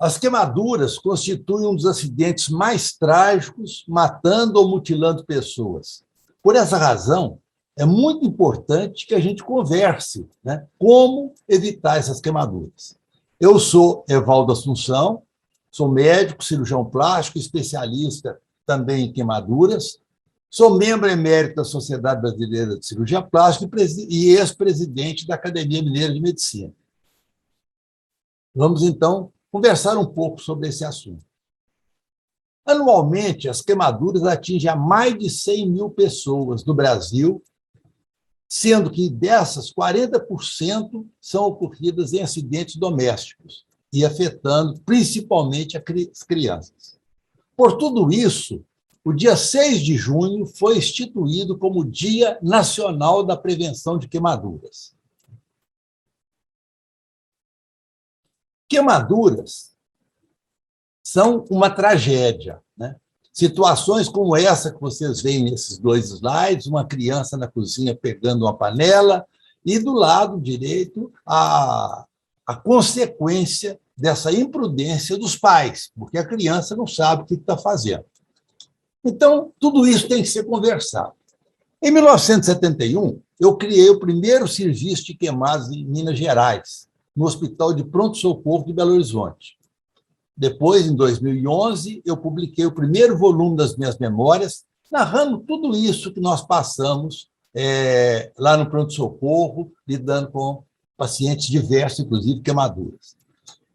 As queimaduras constituem um dos acidentes mais trágicos, matando ou mutilando pessoas. Por essa razão, é muito importante que a gente converse, né, como evitar essas queimaduras. Eu sou Evaldo Assunção, sou médico, cirurgião plástico, especialista também em queimaduras, sou membro emérito da Sociedade Brasileira de Cirurgia Plástica e ex-presidente da Academia Mineira de Medicina. Vamos, então, conversar um pouco sobre esse assunto. Anualmente, as queimaduras atingem a mais de 100 mil pessoas no Brasil, sendo que dessas, 40% são ocorridas em acidentes domésticos e afetando principalmente as crianças. Por tudo isso, o dia 6 de junho foi instituído como Dia Nacional da Prevenção de Queimaduras. Queimaduras são uma tragédia, né? Situações como essa que vocês veem nesses dois slides, uma criança na cozinha pegando uma panela, e do lado direito a consequência dessa imprudência dos pais, porque a criança não sabe o que está fazendo. Então, tudo isso tem que ser conversado. Em 1971, eu criei o primeiro serviço de queimados em Minas Gerais, no Hospital de Pronto-Socorro de Belo Horizonte. Depois, em 2011, eu publiquei o primeiro volume das minhas memórias, narrando tudo isso que nós passamos lá no pronto-socorro, lidando com pacientes diversos, inclusive queimaduras.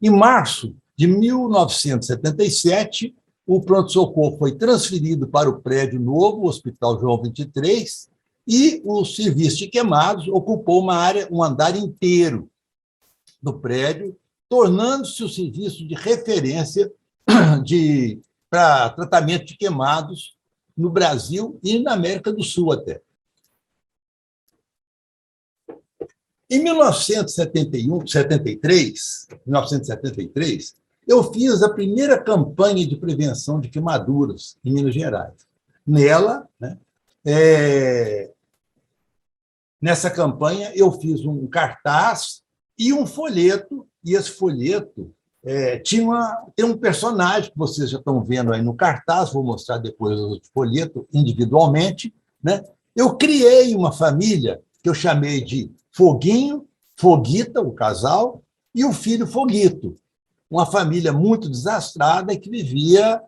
Em março de 1977, o pronto-socorro foi transferido para o prédio novo, o Hospital João 23, e o serviço de queimados ocupou uma área, um andar inteiro do prédio, tornando-se o serviço de referência para tratamento de queimados no Brasil e na América do Sul até. Em 1973, eu fiz a primeira campanha de prevenção de queimaduras em Minas Gerais. Nela, né, nessa campanha, eu fiz um cartaz e um folheto, e esse folheto tem um personagem que vocês já estão vendo aí no cartaz, vou mostrar depois o folheto individualmente, né? Eu criei uma família que eu chamei de Foguinho, Foguita, o casal, e o filho Foguito, uma família muito desastrada e que vivia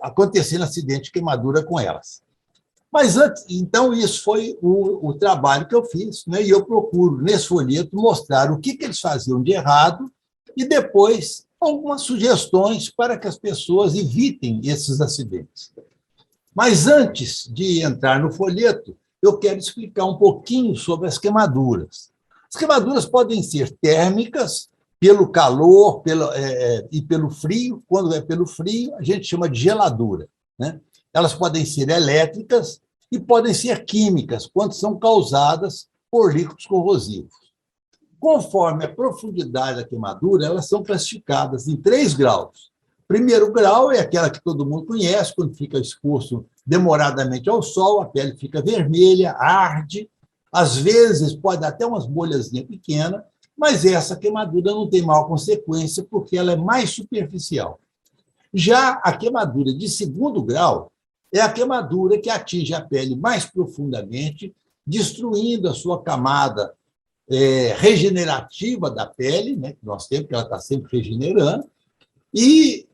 acontecendo acidente de queimadura com elas. Mas antes, então, isso foi o trabalho que eu fiz, né? E eu procuro, nesse folheto, mostrar o que eles faziam de errado e depois algumas sugestões para que as pessoas evitem esses acidentes. Mas antes de entrar no folheto, eu quero explicar um pouquinho sobre as queimaduras. As queimaduras podem ser térmicas, pelo calor e pelo frio. Quando é pelo frio, a gente chama de geladura, né? Elas podem ser elétricas e podem ser químicas, quando são causadas por líquidos corrosivos. Conforme a profundidade da queimadura, elas são classificadas em 3 graus. O primeiro grau é aquela que todo mundo conhece, quando fica exposto demoradamente ao sol, a pele fica vermelha, arde, às vezes pode dar até umas bolhazinhas pequenas, mas essa queimadura não tem maior consequência, porque ela é mais superficial. Já a queimadura de 2º grau é a queimadura que atinge a pele mais profundamente, destruindo a sua camada regenerativa da pele, né, que nós temos, que ela está sempre regenerando, e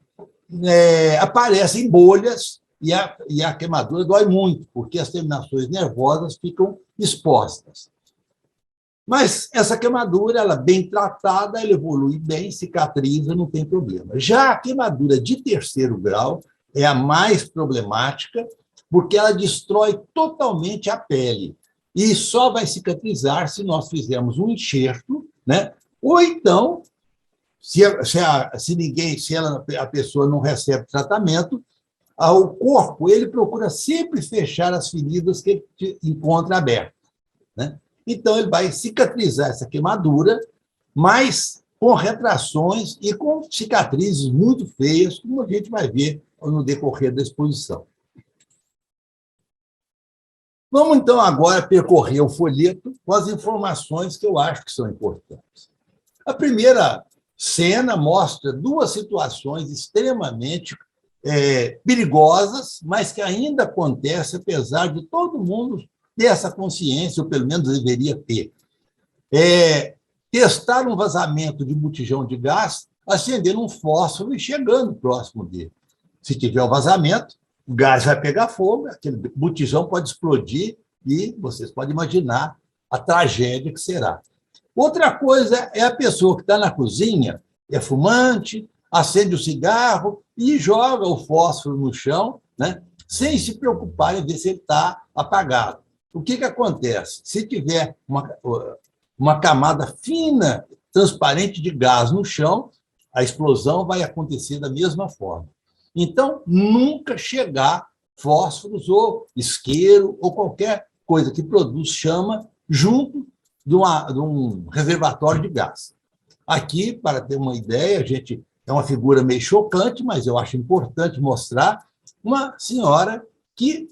aparecem bolhas, e a queimadura dói muito, porque as terminações nervosas ficam expostas. Mas essa queimadura, ela bem tratada, ela evolui bem, cicatriza, não tem problema. Já a queimadura de 3º grau é a mais problemática, porque ela destrói totalmente a pele e só vai cicatrizar se nós fizermos um enxerto, né? Ou então, a pessoa não recebe tratamento, o corpo ele procura sempre fechar as feridas que ele encontra abertas, né? Então, ele vai cicatrizar essa queimadura, mas com retrações e com cicatrizes muito feias, como a gente vai ver no decorrer da exposição. Vamos, então, agora percorrer o folheto com as informações que eu acho que são importantes. A primeira cena mostra duas situações extremamente perigosas, mas que ainda acontecem, apesar de todo mundo ter essa consciência, ou pelo menos deveria ter. Testar um vazamento de botijão de gás, acendendo um fósforo e chegando próximo dele. Se tiver o vazamento, o gás vai pegar fogo, aquele botijão pode explodir e vocês podem imaginar a tragédia que será. Outra coisa é a pessoa que está na cozinha, é fumante, acende o cigarro e joga o fósforo no chão, né, sem se preocupar em ver se ele está apagado. O que acontece? Se tiver uma camada fina, transparente de gás no chão, a explosão vai acontecer da mesma forma. Então, nunca chegar fósforos ou isqueiro ou qualquer coisa que produz chama junto de um reservatório de gás. Aqui, para ter uma ideia, gente, é uma figura meio chocante, mas eu acho importante mostrar uma senhora que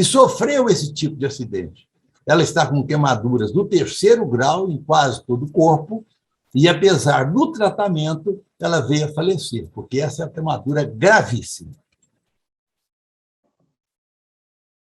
sofreu esse tipo de acidente. Ela está com queimaduras do 3º grau em quase todo o corpo e, apesar do tratamento, ela veio a falecer, porque essa é uma queimadura gravíssima.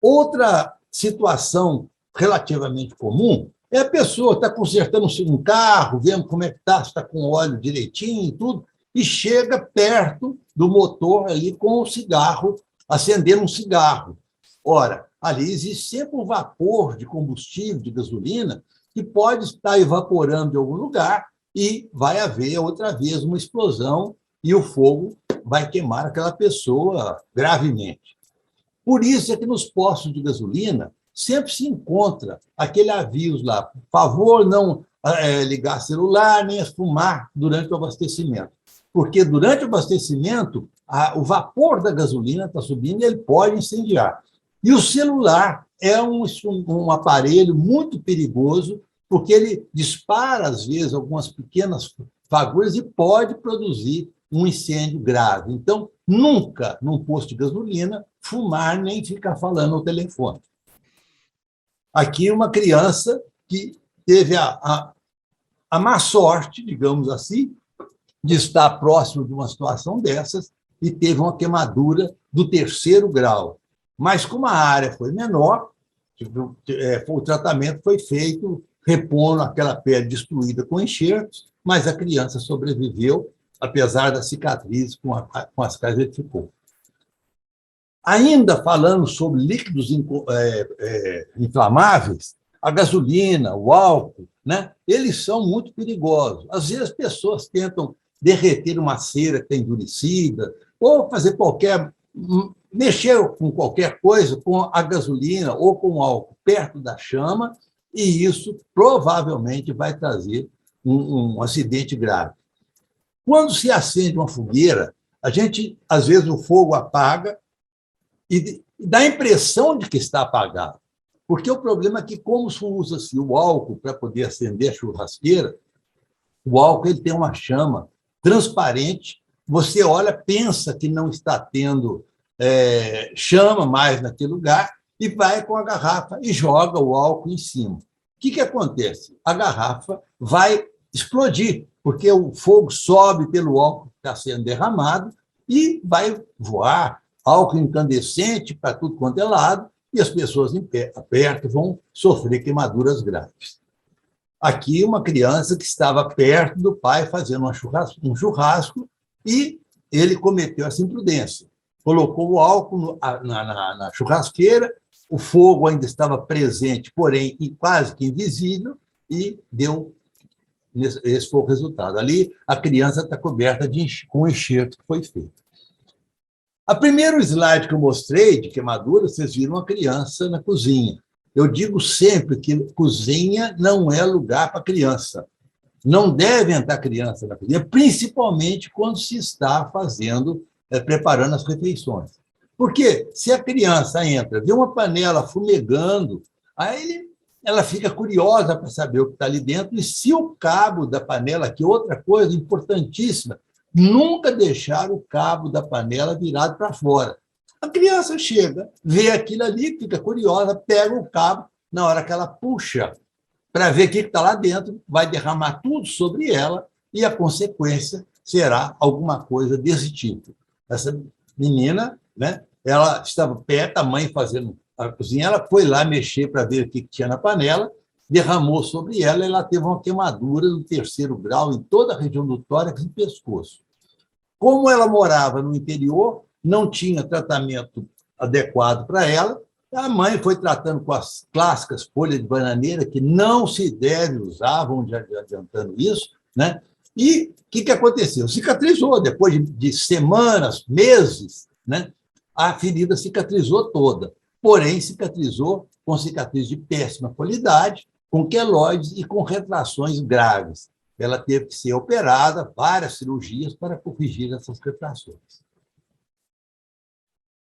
Outra situação relativamente comum é a pessoa está consertando um carro, vendo como é que está, se está com óleo direitinho e tudo, e chega perto do motor ali com o cigarro, acendendo um cigarro. Ora, ali existe sempre um vapor de combustível, de gasolina, que pode estar evaporando em algum lugar e vai haver outra vez uma explosão e o fogo vai queimar aquela pessoa gravemente. Por isso é que nos postos de gasolina sempre se encontra aquele aviso lá, por favor, não ligar celular nem fumar durante o abastecimento. Porque durante o abastecimento, o vapor da gasolina está subindo e ele pode incendiar. E o celular é um aparelho muito perigoso, porque ele dispara, às vezes, algumas pequenas fagulhas e pode produzir um incêndio grave. Então, nunca, num posto de gasolina, fumar nem ficar falando ao telefone. Aqui, uma criança que teve a má sorte, digamos assim, de estar próximo de uma situação dessas e teve uma queimadura do 3º grau. Mas, como a área foi menor, o tratamento foi feito repondo aquela pele destruída com enxertos, mas a criança sobreviveu, apesar das cicatrizes com as quais ele ficou. Ainda falando sobre líquidos inflamáveis, a gasolina, o álcool, né, eles são muito perigosos. Às vezes as pessoas tentam derreter uma cera que está endurecida, ou fazer mexer com qualquer coisa, com a gasolina ou com o álcool perto da chama, e isso provavelmente vai trazer um acidente grave. Quando se acende uma fogueira, às vezes, o fogo apaga e dá a impressão de que está apagado. Porque o problema é que, como se usa-se o álcool para poder acender a churrasqueira, o álcool ele tem uma chama transparente, você olha, pensa que não está tendo chama mais naquele lugar e vai com a garrafa e joga o álcool em cima. O que acontece? A garrafa vai explodir, porque o fogo sobe pelo álcool que está sendo derramado e vai voar álcool incandescente para tudo quanto é lado e as pessoas perto vão sofrer queimaduras graves. Aqui, uma criança que estava perto do pai fazendo um churrasco e ele cometeu essa imprudência. Colocou o álcool na churrasqueira, o fogo ainda estava presente, porém quase que invisível, e esse foi o resultado. Ali, a criança está coberta com o enxerto que foi feito. A primeiro slide que eu mostrei de queimadura, vocês viram uma criança na cozinha. Eu digo sempre que cozinha não é lugar para criança. Não deve entrar criança na cozinha, principalmente quando se está preparando as refeições. Porque se a criança entra, vê uma panela fumegando, aí ela fica curiosa para saber o que está ali dentro, e se o cabo da panela, que é outra coisa importantíssima, nunca deixar o cabo da panela virado para fora. A criança chega, vê aquilo ali, fica curiosa, pega o cabo, na hora que ela puxa para ver o que está lá dentro, vai derramar tudo sobre ela e a consequência será alguma coisa desse tipo. Essa menina, né, ela estava perto, a mãe fazendo a cozinha, ela foi lá mexer para ver o que tinha na panela, derramou sobre ela e ela teve uma queimadura no 3º grau em toda a região do tórax e pescoço. Como ela morava no interior, não tinha tratamento adequado para ela, a mãe foi tratando com as clássicas folhas de bananeira, que não se deve usar, vamos adiantando isso, né? E o que aconteceu? Cicatrizou, depois de semanas, meses, né? A ferida cicatrizou toda, porém cicatrizou com cicatriz de péssima qualidade, com queloides e com retrações graves. Ela teve que ser operada, várias cirurgias para corrigir essas retrações.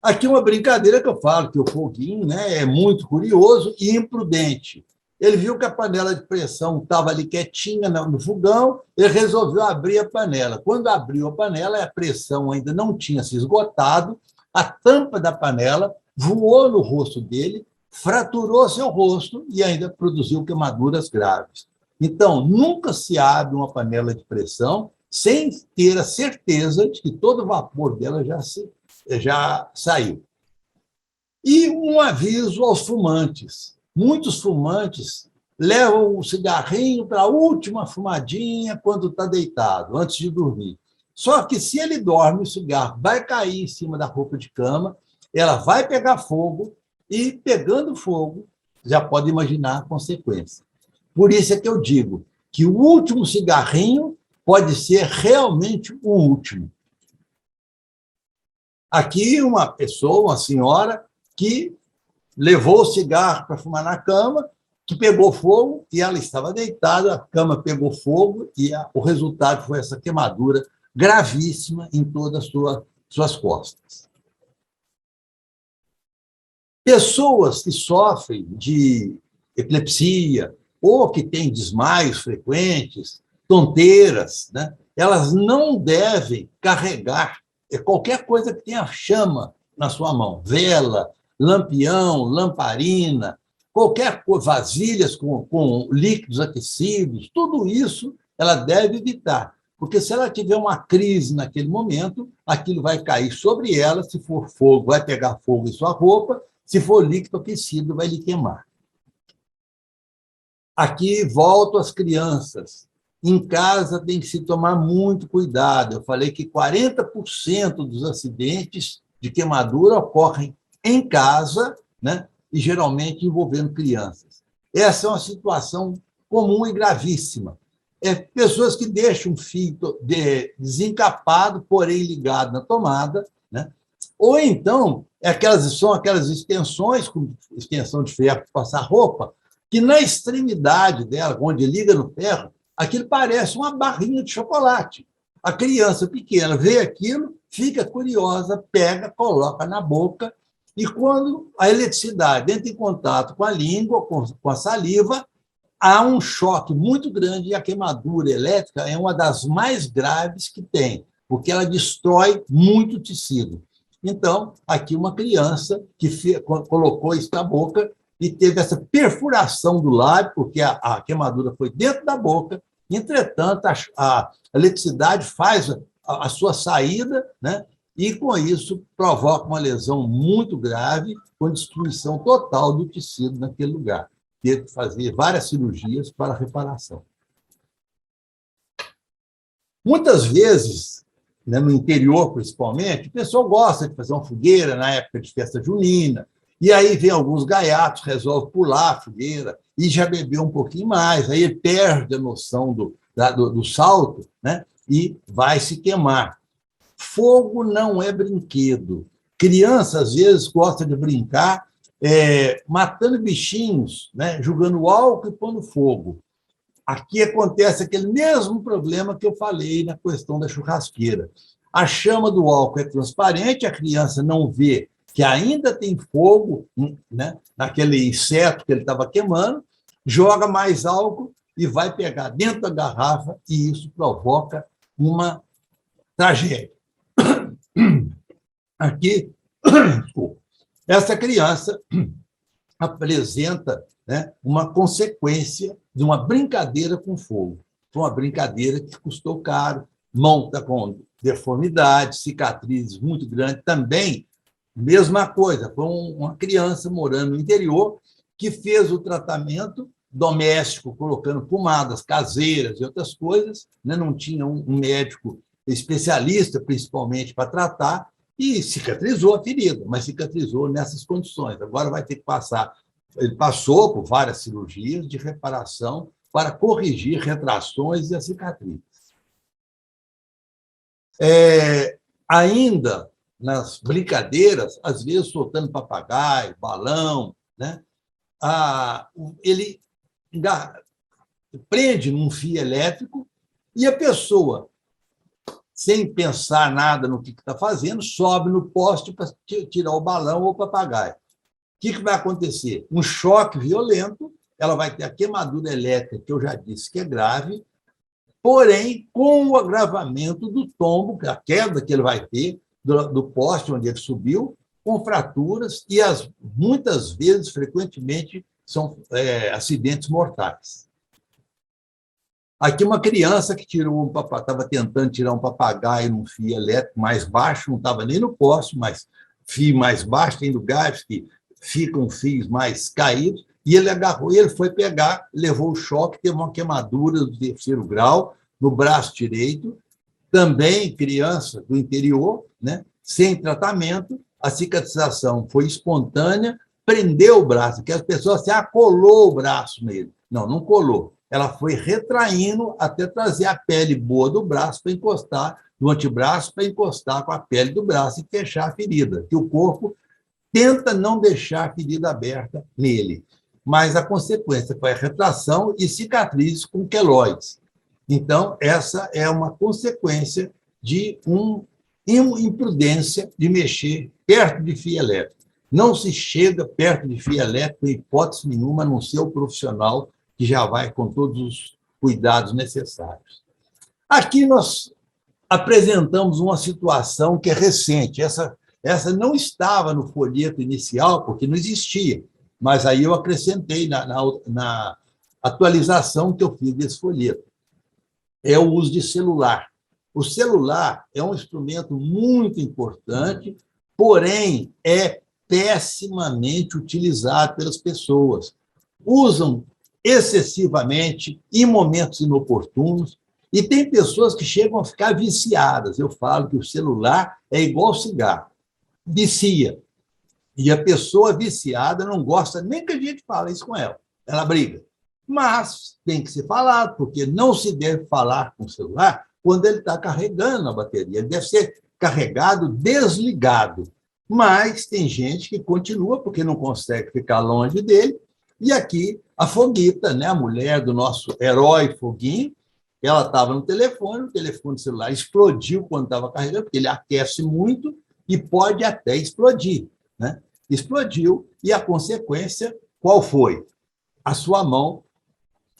Aqui uma brincadeira que eu falo, que o Foguinho, né, é muito curioso e imprudente. Ele viu que a panela de pressão estava ali quietinha no fogão, ele resolveu abrir a panela. Quando abriu a panela, a pressão ainda não tinha se esgotado, a tampa da panela voou no rosto dele, fraturou seu rosto e ainda produziu queimaduras graves. Então, nunca se abre uma panela de pressão sem ter a certeza de que todo o vapor dela já saiu. E um aviso aos fumantes. Muitos fumantes levam o cigarrinho para a última fumadinha quando está deitado, antes de dormir. Só que se ele dorme, o cigarro vai cair em cima da roupa de cama, ela vai pegar fogo e, pegando fogo, já pode imaginar a consequência. Por isso é que eu digo que o último cigarrinho pode ser realmente o último. Aqui, uma pessoa, uma senhora, que levou o cigarro para fumar na cama, que pegou fogo e ela estava deitada, a cama pegou fogo e o resultado foi essa queimadura gravíssima em todas as suas costas. Pessoas que sofrem de epilepsia ou que têm desmaios frequentes, tonteiras, né? Elas não devem carregar qualquer coisa que tenha chama na sua mão, vela, lampião, lamparina, qualquer coisa, vasilhas com líquidos aquecidos, tudo isso ela deve evitar, porque se ela tiver uma crise naquele momento, aquilo vai cair sobre ela, se for fogo, vai pegar fogo em sua roupa, se for líquido aquecido, vai lhe queimar. Aqui volto às crianças. Em casa tem que se tomar muito cuidado. Eu falei que 40% dos acidentes de queimadura ocorrem em casa, né? E geralmente envolvendo crianças. Essa é uma situação comum e gravíssima. Pessoas que deixam um fio desencapado, porém ligado na tomada, né? Ou então são aquelas extensões, com extensão de ferro para passar roupa, que na extremidade dela, onde liga no ferro, aquilo parece uma barrinha de chocolate. A criança pequena vê aquilo, fica curiosa, pega, coloca na boca, e quando a eletricidade entra em contato com a língua, com a saliva, há um choque muito grande e a queimadura elétrica é uma das mais graves que tem, porque ela destrói muito tecido. Então, aqui uma criança que colocou isso na boca e teve essa perfuração do lábio, porque a queimadura foi dentro da boca. Entretanto, a eletricidade faz a sua saída, né? E, com isso, provoca uma lesão muito grave, com destruição total do tecido naquele lugar. Teve que fazer várias cirurgias para a reparação. Muitas vezes, né, no interior principalmente, o pessoal gosta de fazer uma fogueira na época de festa junina, e aí vem alguns gaiatos, resolve pular a fogueira e já bebeu um pouquinho mais, aí ele perde a noção do salto, né, e vai se queimar. Fogo não é brinquedo. Criança, às vezes, gosta de brincar matando bichinhos, né, jogando álcool e pondo fogo. Aqui acontece aquele mesmo problema que eu falei na questão da churrasqueira. A chama do álcool é transparente, a criança não vê que ainda tem fogo, né, naquele inseto que ele estava queimando, joga mais álcool e vai pegar dentro da garrafa, e isso provoca uma tragédia. Aqui, essa criança apresenta, né, uma consequência de uma brincadeira com fogo. foi uma brincadeira que custou caro, mão está com deformidade, cicatrizes muito grandes também. Mesma coisa, foi uma criança morando no interior que fez o tratamento doméstico, colocando pomadas caseiras e outras coisas, né? Não tinha um médico especialista, principalmente, para tratar, e cicatrizou a ferida, mas cicatrizou nessas condições. Agora vai ter que passar. Ele passou por várias cirurgias de reparação para corrigir retrações e as cicatrizes. Ainda nas brincadeiras, às vezes soltando papagaio, balão, né? Ele prende num fio elétrico e a pessoa, sem pensar nada no que está fazendo, sobe no poste para tirar o balão ou o papagaio. O que vai acontecer? Um choque violento, ela vai ter a queimadura elétrica, que eu já disse que é grave, porém, com o agravamento do tombo, a queda que ele vai ter do poste onde ele subiu, com fraturas e muitas vezes, frequentemente, são acidentes mortais. Aqui uma criança que estava tentando tirar um papagaio num fio elétrico mais baixo, não estava nem no poste, mas fio mais baixo, tem lugares que ficam fios mais caídos, e ele agarrou e ele foi pegar, levou o choque, teve uma queimadura do 3º grau no braço direito, também criança do interior, né, sem tratamento, a cicatrização foi espontânea, prendeu o braço, que as pessoas colou o braço nele. Não, não colou. Ela foi retraindo até trazer a pele boa do braço para encostar, do antebraço para encostar com a pele do braço e fechar a ferida, que o corpo tenta não deixar a ferida aberta nele. Mas a consequência foi a retração e cicatrizes com queloides. Então, essa é uma consequência de uma imprudência de mexer perto de fio elétrico. Não se chega perto de fio elétrico, em hipótese nenhuma, a não ser o profissional que já vai com todos os cuidados necessários. Aqui nós apresentamos uma situação que é recente. Essa não estava no folheto inicial, porque não existia, mas aí eu acrescentei na atualização que eu fiz desse folheto. É o uso de celular. O celular é um instrumento muito importante, porém é pessimamente utilizado pelas pessoas. Usam excessivamente, em momentos inoportunos, e tem pessoas que chegam a ficar viciadas. Eu falo que o celular é igual cigarro, vicia. E a pessoa viciada não gosta nem que a gente fale isso com ela, ela briga. Mas tem que ser falado, porque não se deve falar com o celular quando ele está carregando a bateria. Ele deve ser carregado desligado. Mas tem gente que continua, porque não consegue ficar longe dele. E aqui a Foguita, né, a mulher do nosso herói Foguinho, ela estava no telefone, o telefone celular explodiu quando estava carregando, porque ele aquece muito e pode até explodir, né? Explodiu, e a consequência, qual foi? A sua mão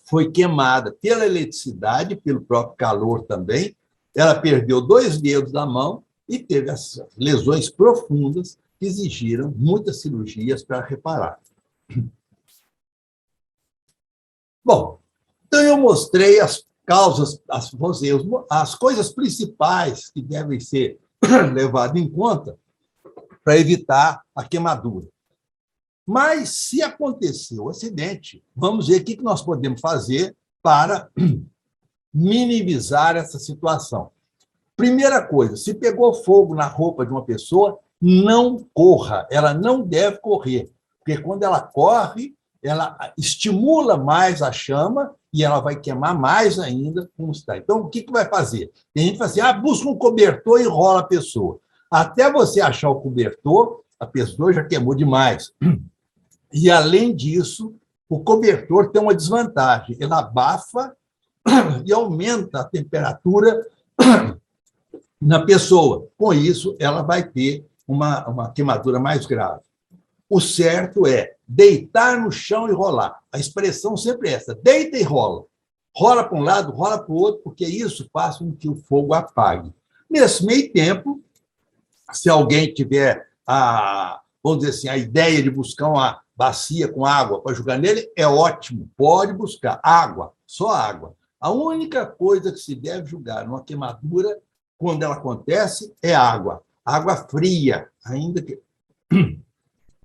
foi queimada pela eletricidade, pelo próprio calor também, ela perdeu 2 dedos da mão e teve as lesões profundas que exigiram muitas cirurgias para reparar. Bom, então eu mostrei as causas, as coisas principais que devem ser levadas em conta para evitar a queimadura. Mas, se acontecer o acidente, vamos ver o que nós podemos fazer para minimizar essa situação. Primeira coisa, se pegou fogo na roupa de uma pessoa, não corra, ela não deve correr, porque quando ela corre, ela estimula mais a chama e ela vai queimar mais ainda como está. Então, o que vai fazer? Tem gente que fala assim, busca um cobertor e enrola a pessoa. Até você achar o cobertor, a pessoa já queimou demais. E, além disso, o cobertor tem uma desvantagem. Ele abafa e aumenta a temperatura na pessoa. Com isso, ela vai ter uma queimadura mais grave. O certo é deitar no chão e rolar. A expressão sempre é essa, deita e rola. Rola para um lado, rola para o outro, porque isso faz com que o fogo apague. Nesse meio tempo, se alguém tiver vamos dizer assim, a ideia de buscar uma bacia com água para jogar nele, é ótimo, pode buscar água, só água. A única coisa que se deve julgar numa queimadura, quando ela acontece, é água. Água fria, ainda que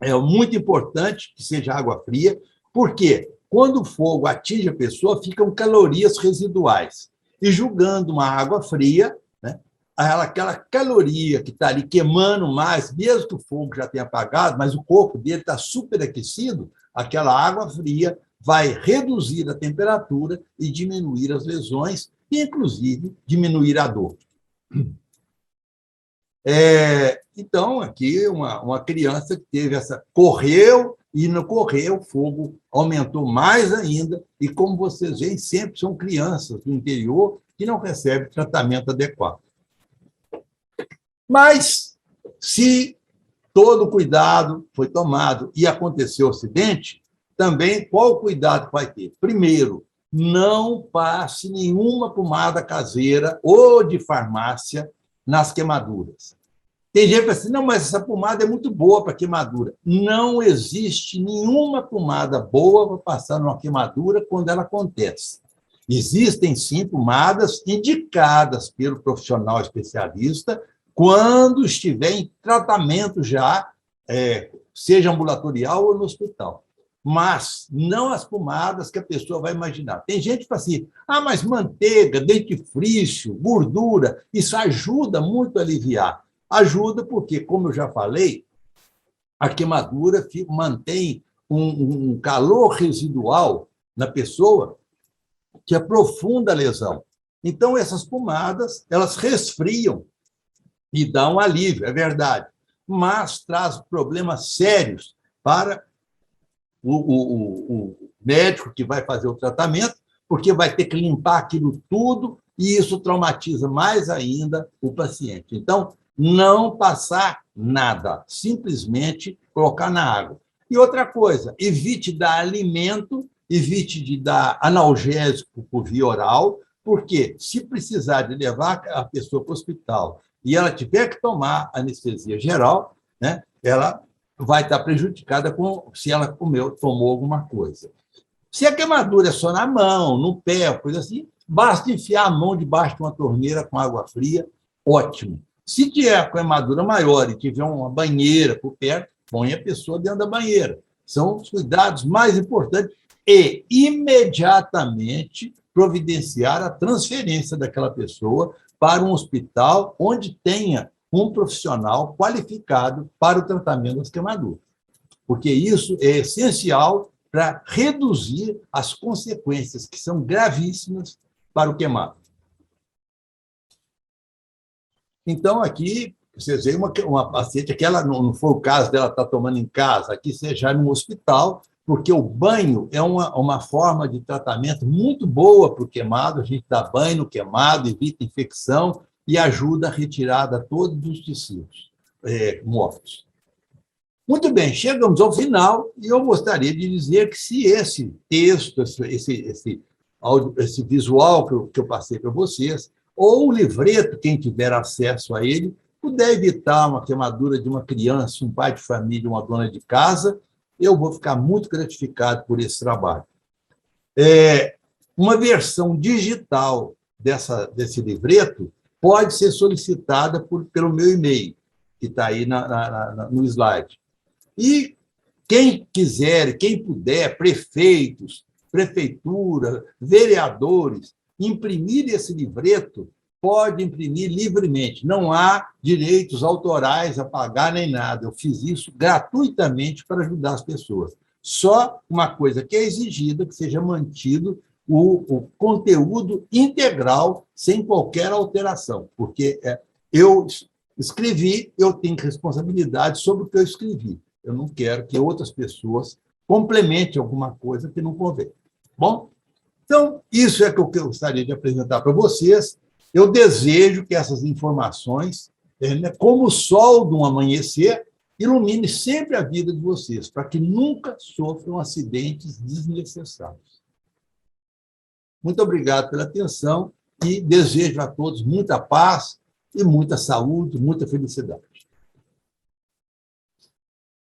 é muito importante que seja água fria, porque quando o fogo atinge a pessoa, ficam calorias residuais. E julgando uma água fria, né, aquela caloria que está ali queimando mais, mesmo que o fogo já tenha apagado, mas o corpo dele está superaquecido, aquela água fria vai reduzir a temperatura e diminuir as lesões, e, inclusive, diminuir a dor. Então, aqui, uma criança que teve essa... Correu, e no correr o fogo aumentou mais ainda, e, como vocês veem, sempre são crianças do interior que não recebem tratamento adequado. Mas, se todo cuidado foi tomado e aconteceu o acidente, também qual o cuidado que vai ter? Primeiro, não passe nenhuma pomada caseira ou de farmácia nas queimaduras. Tem gente que fala assim, não, mas essa pomada é muito boa para queimadura. Não existe nenhuma pomada boa para passar numa queimadura quando ela acontece. Existem, sim, pomadas indicadas pelo profissional especialista quando estiver em tratamento já, seja ambulatorial ou no hospital. Mas não as pomadas que a pessoa vai imaginar. Tem gente que fala assim, mas manteiga, dentifrício, gordura, isso ajuda muito a aliviar. Ajuda porque, como eu já falei, a queimadura mantém um calor residual na pessoa que aprofunda a lesão. Então, essas pomadas, elas resfriam e dão um alívio, é verdade, mas traz problemas sérios para o médico que vai fazer o tratamento, porque vai ter que limpar aquilo tudo e isso traumatiza mais ainda o paciente. Então, não passar nada, simplesmente colocar na água. E outra coisa, evite dar alimento, evite de dar analgésico por via oral, porque se precisar de levar a pessoa para o hospital e ela tiver que tomar anestesia geral, né, ela vai estar prejudicada se ela tomou alguma coisa. Se a queimadura é só na mão, no pé, coisa assim, basta enfiar a mão debaixo de uma torneira com água fria, ótimo. Se tiver a queimadura maior e tiver uma banheira por perto, põe a pessoa dentro da banheira. São os cuidados mais importantes e, imediatamente, providenciar a transferência daquela pessoa para um hospital onde tenha um profissional qualificado para o tratamento das queimaduras. Porque isso é essencial para reduzir as consequências, que são gravíssimas para o queimado. Então, aqui, vocês veem uma paciente, que ela não foi o caso dela estar tomando em casa, aqui seja no hospital, porque o banho é uma forma de tratamento muito boa para o queimado, a gente dá banho no queimado, evita infecção e ajuda a retirada de todos os tecidos mortos. Muito bem, chegamos ao final e eu gostaria de dizer que se esse texto, esse visual que eu passei para vocês, ou o livreto, quem tiver acesso a ele, puder evitar uma queimadura de uma criança, um pai de família, uma dona de casa, eu vou ficar muito gratificado por esse trabalho. Uma versão digital desse livreto pode ser solicitada pelo meu e-mail, que está aí no slide. E quem quiser, quem puder, prefeitos, prefeitura, vereadores, imprimir esse livreto, pode imprimir livremente. Não há direitos autorais a pagar nem nada. Eu fiz isso gratuitamente para ajudar as pessoas. Só uma coisa que é exigida, que seja mantido o conteúdo integral, sem qualquer alteração, porque eu escrevi, eu tenho responsabilidade sobre o que eu escrevi. Eu não quero que outras pessoas complementem alguma coisa que não convém. Bom, então, isso é o que eu gostaria de apresentar para vocês. Eu desejo que essas informações, como o sol de um amanhecer, ilumine sempre a vida de vocês, para que nunca sofram acidentes desnecessários. Muito obrigado pela atenção e desejo a todos muita paz e muita saúde, muita felicidade.